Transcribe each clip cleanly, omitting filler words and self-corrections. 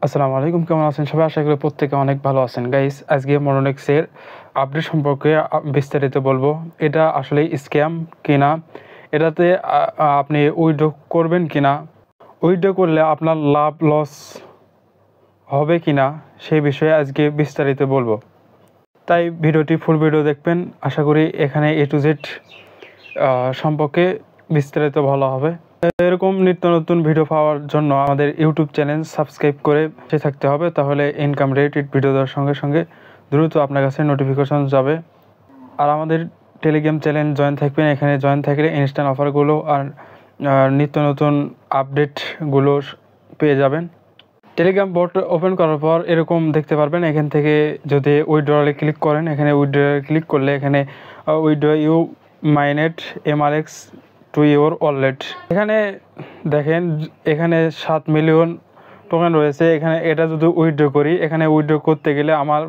আসসালামু আলাইকুম, কেমন আছেন সবাই? আশা করি প্রত্যেকে অনেক ভালো আছেন। গাইস, আজকে মনোনেক্সের আপডেট সম্পর্কে বিস্তারিত বলবো। এটা আসলে স্ক্যাম কিনা, এটাতে আপনি উইথড্র করবেন কিনা, উইথড্র করলে আপনার লাভ লস হবে কিনা, সেই বিষয়ে আজকে বিস্তারিত বলবো। তাই ভিডিওটি ফুল ভিডিও দেখবেন। আশা করি এখানে A to Z সম্পর্কে বিস্তারিত ভালো হবে। এরকম নিত্য নতুন ভিডিও পাওয়ার জন্য আমাদের ইউটিউব চ্যানেল সাবস্ক্রাইব করে থাকতে হবে, তাহলে ইনকাম রিলেটেড ভিডিও দেওয়ার সঙ্গে সঙ্গে দ্রুত আপনার কাছে নোটিফিকেশন যাবে। আর আমাদের টেলিগ্রাম চ্যানেল জয়েন থাকবেন। এখানে জয়েন থাকলে ইনস্ট্যান্ট অফারগুলো আর নিত্য নতুন আপডেটগুলো পেয়ে যাবেন। টেলিগ্রাম বট ওপেন করার পর এরকম দেখতে পারবেন। এখান থেকে যদি উইথড্রলে ক্লিক করেন, এখানে উইথড্রলে ক্লিক করলে এখানে withdraw you mined MRX to your wallet, এখানে দেখেন এখানে 7 মিলিয়ন টোকেন রয়েছে। এখানে এটা যদি উইথড্র করি, এখানে উইথড্র করতে গেলে আমার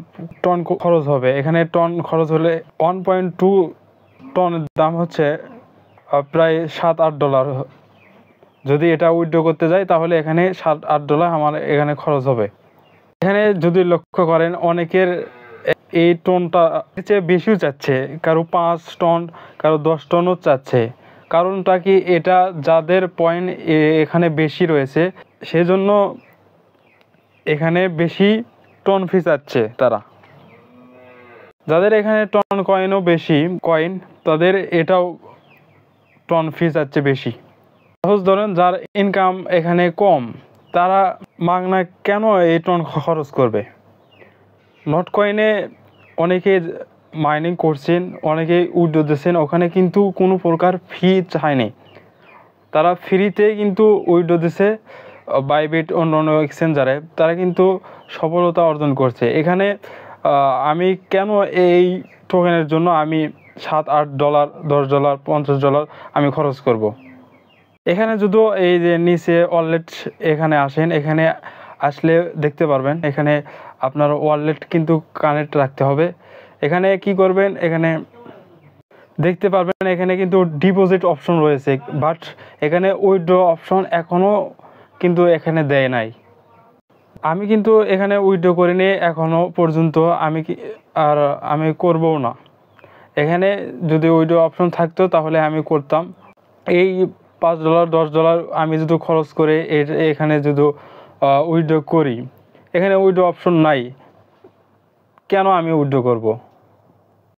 টন খরচ হবে। এখানে টন খরচ হলে 1.2 টনের দাম হচ্ছে প্রায় $7-8। যদি এটা উইথড্র করতে যাই তাহলে এখানে $7-8 আমার এখানে খরচ হবে। এখানে যদি লক্ষ্য করেন, অনেকের এই টনটা চেয়ে বেশিও চাচ্ছে, কারো 5 টন, কারো 10 টনও চাচ্ছে। কারণটা কি, এটা যাদের পয়েন্ট এখানে বেশি রয়েছে সেজন্য এখানে বেশি টন ফি চাচ্ছে তারা। যাদের এখানে টন কয়েনও বেশি কয়েন, তাদের এটাও টন ফি চাচ্ছে বেশি। সহজ ধরেন, যার ইনকাম এখানে কম, তারা মাগনা কেন এই টন খরচ করবে? নট কয়েনে অনেকে মাইনিং করছেন, অনেকে উইথড্র দিচ্ছেন, ওখানে কিন্তু কোনো প্রকার ফি চায়নি। তারা ফ্রিতে কিন্তু উইথড্র দিচ্ছে। বাইবিট অন্য অন্য এক্সচেঞ্জারে তারা কিন্তু সফলতা অর্জন করছে। এখানে আমি কেন এই টোকেনের জন্য আমি $7-8, $10, $50 আমি খরচ করব? এখানে যদি এই যে নিচে ওয়ালেট এখানে আসেন, এখানে আসলে দেখতে পারবেন এখানে আপনার ওয়ালেট কিন্তু কানেক্ট রাখতে হবে। এখানে কি করবেন, এখানে দেখতে পারবেন এখানে কিন্তু ডিপোজিট অপশন রয়েছে, বাট এখানে উইথড্র অপশন এখনও কিন্তু এখানে দেয় নাই। আমি কিন্তু এখানে উইথড্র করিনি এখনও পর্যন্ত, আমি করবও না। এখানে যদি উইথড্র অপশন থাকতো তাহলে আমি করতাম। এই $5, $10 আমি যদি খরচ করে এখানে যদি উইথড্র করি, এখানে উইথড্র অপশন নাই, কেন আমি উইথড্র করব?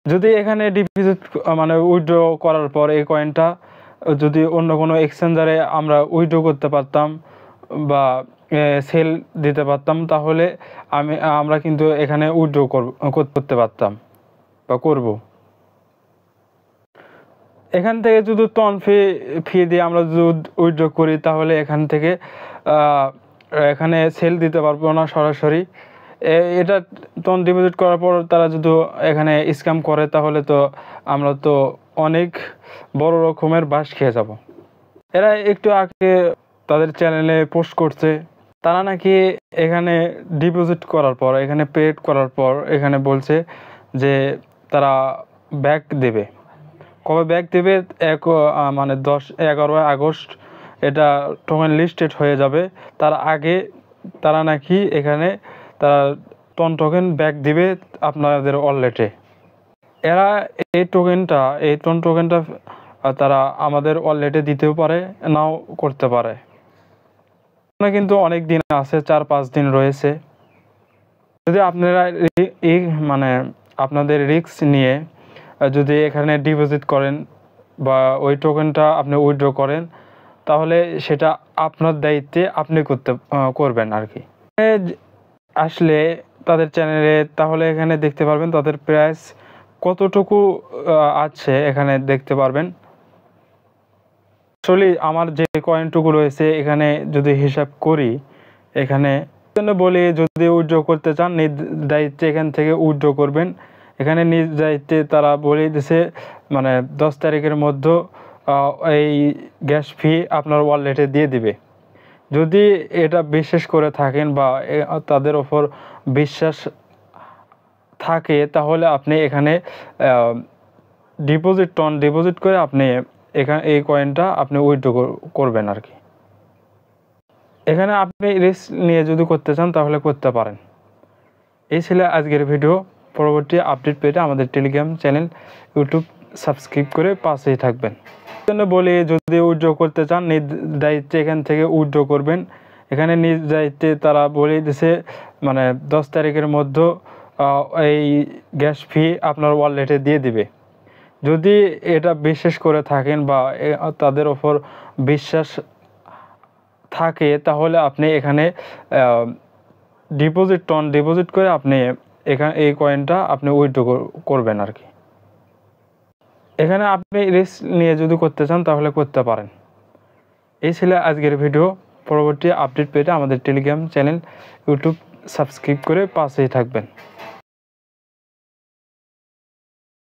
যদি এখানে ডিপোজিট মানে উইথড্র করার পর এই কয়েনটা যদি অন্য কোনো এক্সচেঞ্জারে আমরা উইথড্র করতে পারতাম বা সেল দিতে পারতাম, তাহলে আমরা কিন্তু এখানে উইথড্র করতে পারতাম বা করব। এখান থেকে যদি টন ফি দিয়ে আমরা যদি উইথড্র করি, তাহলে এখান থেকে এখানে সেল দিতে পারবো না সরাসরি। এটা টন ডিপোজিট করার পর তারা যদি এখানে স্ক্যাম করে, তাহলে তো আমরা তো অনেক বড় রকমের বাস খেয়ে যাব। এরা একটু আগে তাদের চ্যানেলে পোস্ট করছে, তারা নাকি এখানে ডিপোজিট করার পর, এখানে পেড করার পর এখানে বলছে যে তারা ব্যাক দেবে। কবে ব্যাক দেবে? 11 আগস্ট এটা টোকেন লিস্টেড হয়ে যাবে। তার আগে তারা নাকি এখানে তারা টোকেন ব্যাক দিবে আপনাদের ওয়ালেটে। এরা এই টোকেনটা তারা আমাদের ওয়ালেটে দিতেও পারে, নাও করতে পারে। কিন্তু অনেক দিন আছে, 4-5 দিন রয়েছে। যদি আপনারা আপনাদের রিস্ক নিয়ে যদি এখানে ডিপোজিট করেন বা ওই টোকেনটা আপনি উইথড্র করেন, তাহলে সেটা আপনার দায়িত্বে আপনি করবেন আর কি। আসলে তাদের চ্যানেলে, তাহলে এখানে দেখতে পারবেন তাদের প্রাইস কতটুকু আছে, এখানে দেখতে পারবেন। আসলে আমার যে কয়েনটুকু রয়েছে এখানে যদি হিসাব করি, এখানে বলি যদি উইথড্র করতে চান নিজ দায়িত্বে এখান থেকে উইথড্র করবেন। এখানে নিজ দায়িত্বে তারা বলে দিছে 10 তারিখের মধ্যে এই গ্যাস ফি আপনার ওয়ালেটে দিয়ে দিবে। যদি এটা বিশ্বাস করে থাকেন বা তাদের ওপর বিশ্বাস থাকে, তাহলে আপনি এখানে ডিপোজিট করে আপনি এখানে এই কয়েনটা আপনি উইথড্র করবেন আর কি। এখানে আপনি রিস্ক নিয়ে যদি করতে চান তাহলে করতে পারেন। এই ছিল আজকের ভিডিও। পরবর্তী আপডেট পেতে আমাদের টেলিগ্রাম চ্যানেল, ইউটিউব সাবস্ক্রাইব করে পাশেই থাকবেন। জন্য বলি, যদি উইথড্র করতে চান নিজ দায়িত্বে এখান থেকে উইথড্র করবেন। এখানে নিজ দায়িত্বে তারা বলে দিছে মানে 10 তারিখের মধ্যে এই গ্যাস ফি আপনার ওয়ালেটে দিয়ে দিবে। যদি এটা বিশ্বাস করে থাকেন বা তাদের ওপর বিশ্বাস থাকে তাহলে আপনি এখানে ডিপোজিট করে আপনি এখানে এই কয়েনটা আপনি উইথড্র করবেন আর কি। এখানে আপনি রিস্ক নিয়ে যদি করতে চান তাহলে করতে পারেন। এই ছিল আজকের ভিডিও। পরবর্তী আপডেট পেতে আমাদের টেলিগ্রাম চ্যানেল, ইউটিউব সাবস্ক্রাইব করে পাশেই থাকবেন।